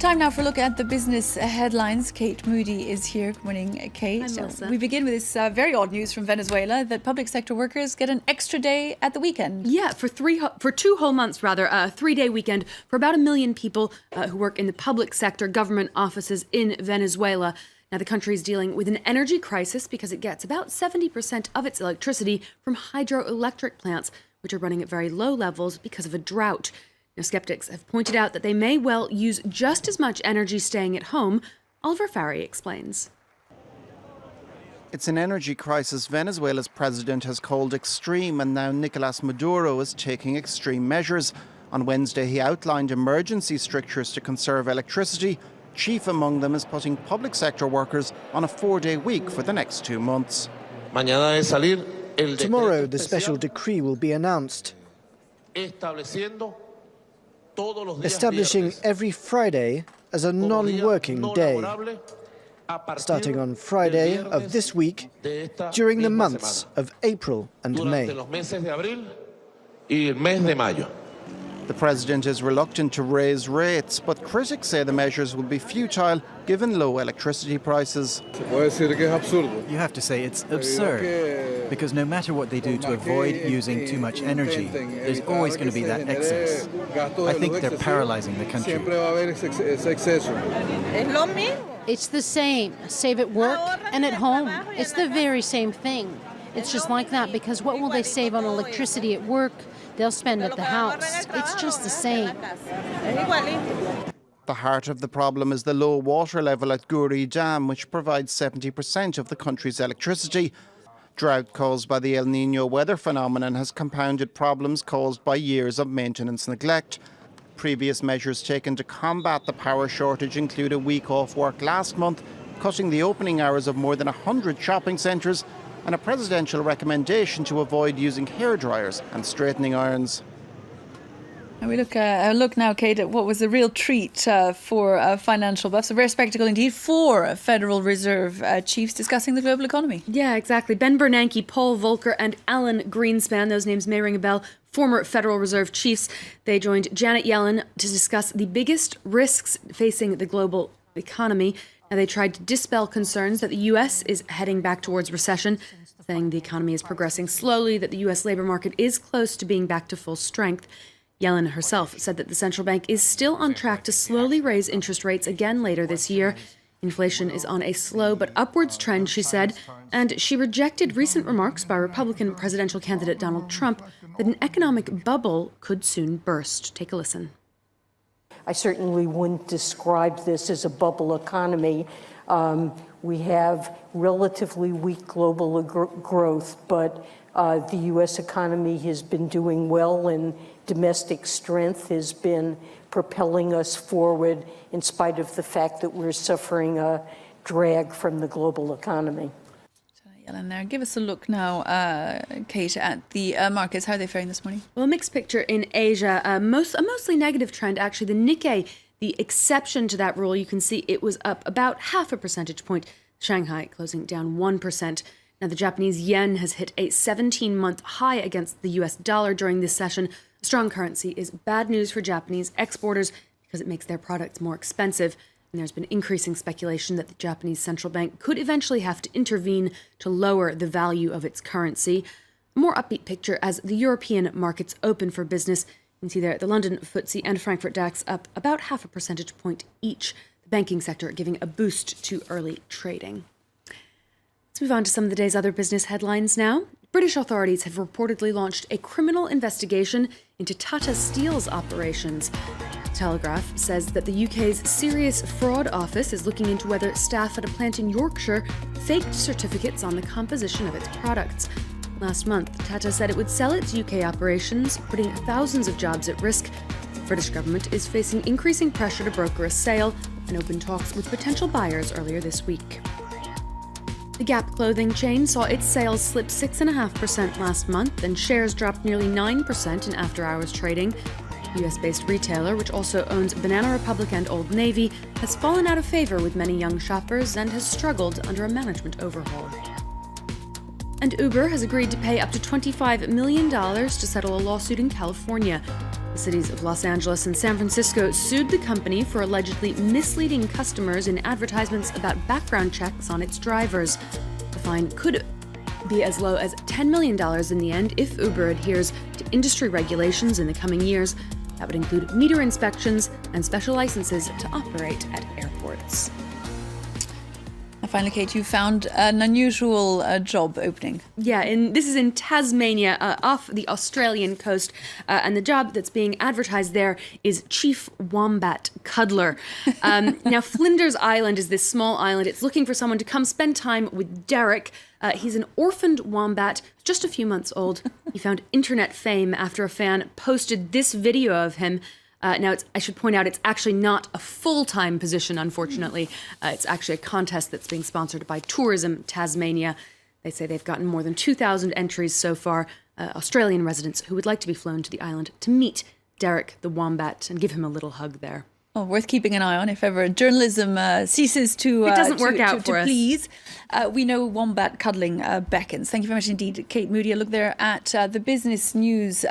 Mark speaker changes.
Speaker 1: Time now for a look at the business headlines. Kate Moody is here. Good morning, Kate.
Speaker 2: Hi, Melissa.
Speaker 1: We begin with this very odd news from Venezuela that public sector workers get an extra day at the weekend.
Speaker 2: Yeah, for 2 whole months, rather, a 3-day weekend for about 1 million people who work in the public sector government offices in Venezuela. Now, the country is dealing with an energy crisis because it gets about 70% of its electricity from hydroelectric plants, which are running at very low levels because of a drought. Now, skeptics have pointed out that they may well use just as much energy staying at home. Oliver Farry explains.
Speaker 3: It's an energy crisis Venezuela's president has called extreme, and now Nicolas Maduro is taking extreme measures. On Wednesday, he outlined emergency strictures to conserve electricity. Chief among them is putting public sector workers on a 4-day week for the next 2 months.
Speaker 4: Tomorrow, the special decree will be announced, establishing every Friday as a non-working day, starting on Friday of this week during the months of April and May.
Speaker 3: The president is reluctant to raise rates, but critics say the measures will be futile given low electricity prices.
Speaker 5: You have to say it's absurd, because no matter what they do to avoid using too much energy, there's always going to be that excess. I think they're paralyzing the country.
Speaker 6: It's the same. Save at work and at home. It's the very same thing. It's just like that, because what will they save on electricity at work? They'll spend at the house. It's just the same.
Speaker 3: The heart of the problem is the low water level at Guri Dam, which provides 70% of the country's electricity. Drought caused by the El Niño weather phenomenon has compounded problems caused by years of maintenance neglect. Previous measures taken to combat the power shortage include a week off work last month, cutting the opening hours of more than 100 shopping centres, and a presidential recommendation to avoid using hairdryers and straightening irons.
Speaker 1: And we look now, Kate, at what was a real treat for financial buffs. A rare spectacle indeed. 4 Federal Reserve chiefs discussing the global economy.
Speaker 2: Yeah, exactly. Ben Bernanke, Paul Volcker and Alan Greenspan, those names may ring a bell, former Federal Reserve chiefs. They joined Janet Yellen to discuss the biggest risks facing the global economy. Now, they tried to dispel concerns that the U.S. is heading back towards recession, saying the economy is progressing slowly, that the U.S. labor market is close to being back to full strength. Yellen herself said that the central bank is still on track to slowly raise interest rates again later this year. Inflation is on a slow but upwards trend, she said, and she rejected recent remarks by Republican presidential candidate Donald Trump that an economic bubble could soon burst. Take a listen.
Speaker 7: I certainly wouldn't describe this as a bubble economy. We have relatively weak global growth, but the U.S. economy has been doing well, and domestic strength has been propelling us forward in spite of the fact that we're suffering a drag from the global economy.
Speaker 1: Yellen there. Give us a look now, Kate, at the markets. How are they faring this morning?
Speaker 2: Well, a mixed picture in Asia. A mostly negative trend, actually. The Nikkei, the exception to that rule, you can see it was up about 0.5 percentage point. Shanghai closing down 1%. Now, the Japanese yen has hit a 17-month high against the US dollar during this session. A strong currency is bad news for Japanese exporters because it makes their products more expensive. And there's been increasing speculation that the Japanese central bank could eventually have to intervene to lower the value of its currency. A more upbeat picture as the European markets open for business. You can see there the London FTSE and Frankfurt DAX up about 0.5 percentage point each. The banking sector giving a boost to early trading. Let's move on to some of the day's other business headlines now. British authorities have reportedly launched a criminal investigation into Tata Steel's operations. The Telegraph says that the UK's Serious Fraud Office is looking into whether staff at a plant in Yorkshire faked certificates on the composition of its products. Last month, Tata said it would sell its UK operations, putting thousands of jobs at risk. The British government is facing increasing pressure to broker a sale and open talks with potential buyers earlier this week. The Gap clothing chain saw its sales slip 6.5% last month, and shares dropped nearly 9% in after-hours trading. US-based retailer, which also owns Banana Republic and Old Navy, has fallen out of favor with many young shoppers and has struggled under a management overhaul. And Uber has agreed to pay up to $25 million to settle a lawsuit in California. The cities of Los Angeles and San Francisco sued the company for allegedly misleading customers in advertisements about background checks on its drivers. The fine could be as low as $10 million in the end if Uber adheres to industry regulations in the coming years. That would include meter inspections and special licenses to operate at airports.
Speaker 1: And finally, Kate, you found an unusual job opening.
Speaker 2: Yeah, this is in Tasmania, off the Australian coast, and the job that's being advertised there is Chief Wombat Cuddler. Now, Flinders Island is this small island. It's looking for someone to come spend time with Derek. He's an orphaned wombat, just a few months old. He found internet fame after a fan posted this video of him. Now, I should point out, it's actually not a full-time position, unfortunately. It's actually a contest that's being sponsored by Tourism Tasmania. They say they've gotten more than 2,000 entries so far, Australian residents who would like to be flown to the island to meet Derek the wombat and give him a little hug there.
Speaker 1: Oh, worth keeping an eye on if ever journalism ceases to
Speaker 2: it doesn't work out for us.
Speaker 1: Please, we know wombat cuddling beckons. Thank you very much indeed, Kate Moody. I look there at the business news.